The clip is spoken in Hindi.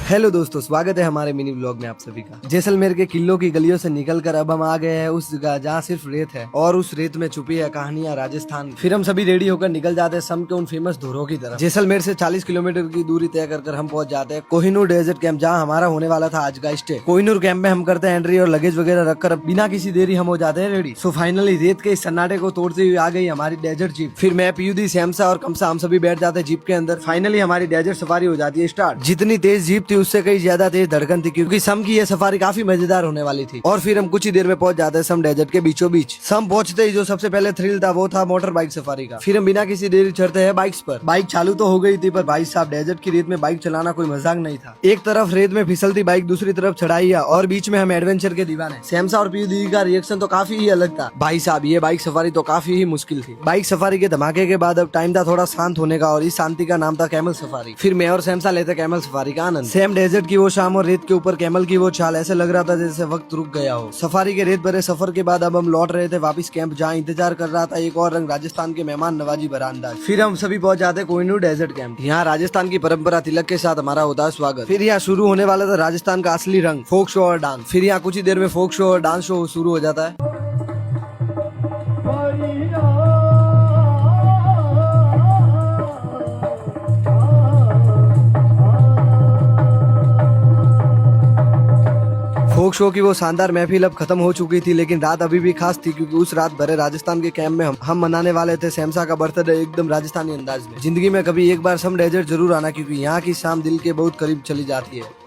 हेलो दोस्तों, स्वागत है हमारे मिनी ब्लॉग में आप सभी का। जैसलमेर के किलों की गलियों से निकलकर अब हम आ गए हैं उस जगह जहाँ सिर्फ रेत है और उस रेत में छुपी है कहानियां राजस्थान की। फिर हम सभी रेडी होकर निकल जाते हैं सम के उन फेमस धोरों की तरफ। जैसलमेर से 40 किलोमीटर की दूरी तय कर हम पहुंच जाते हैं कोहिनूर डेजर्ट कैंप, जहाँ हमारा होने वाला था आज का स्टे। कोहिनूर कैंप में हम करते हैं एंट्री और लगेज वगैरह रखकर बिना किसी देरी हम हो जाते हैं रेडी। सो फाइनली रेत के इस सन्नाटे को तोड़ते हुए आ गई हमारी डेजर्ट जीप। फिर मैं, पीयूदी, सैमसा और कमसा हम सभी बैठ जाते हैं जीप के अंदर। फाइनली हमारी डेजर्ट सफारी हो जाती है स्टार्ट। जितनी तेज जीप थी उससे कई ज्यादा तेज धड़कन थी, क्योंकि सम की यह सफारी काफी मजेदार होने वाली थी। और फिर हम कुछ ही देर में पहुंच जाते हैं सम डेजर्ट के बीचों बीच। सम पहुंचते ही जो सबसे पहले थ्रिल था वो था मोटर बाइक सफारी का। फिर हम बिना किसी देरी चढ़ते हैं बाइक्स पर। बाइक चालू तो हो गई थी, पर भाई साहब डेजर्ट की रेत में बाइक चलाना कोई मजाक नहीं था। एक तरफ रेत में फिसलती बाइक, दूसरी तरफ चढ़ाई और बीच में हम एडवेंचर के दीवाने। सैमसा और पीयूदी का रिएक्शन तो काफी ही अलग था। भाई साहब ये बाइक सफारी तो काफी ही मुश्किल थी। बाइक सफारी के धमाके के बाद अब टाइम था थोड़ा शांत होने का, और इस शांति का नाम था कैमल सफारी। फिर मैं और सैमसा लेते कैमल सफारी का आनंद। सेम डेजर्ट की वो शाम और रेत के ऊपर कैमल की वो चाल, ऐसे लग रहा था जैसे वक्त रुक गया हो। सफारी के रेत भरे सफर के बाद अब हम लौट रहे थे वापस कैंप, जहाँ इंतजार कर रहा था एक और रंग राजस्थान के मेहमान नवाजी भरा अंदाज। फिर हम सभी पहुंच जाते कोहिनूर डेजर्ट कैंप। यहाँ राजस्थान की परंपरा तिलक के साथ हमारा होता है स्वागत। फिर यहाँ शुरू होने वाला था राजस्थान का असली रंग, फोक शो और डांस। फिर यहाँ कुछ ही देर में फोक शो और डांस शो शुरू हो जाता है। फोक शो की वो शानदार महफिल अब खत्म हो चुकी थी, लेकिन रात अभी भी खास थी, क्योंकि उस रात भरे राजस्थान के कैंप में हम मनाने वाले थे सैमसा का बर्थडे एकदम राजस्थानी अंदाज में। जिंदगी में कभी एक बार सम डेजर्ट जरूर आना, क्योंकि यहाँ की शाम दिल के बहुत करीब चली जाती है।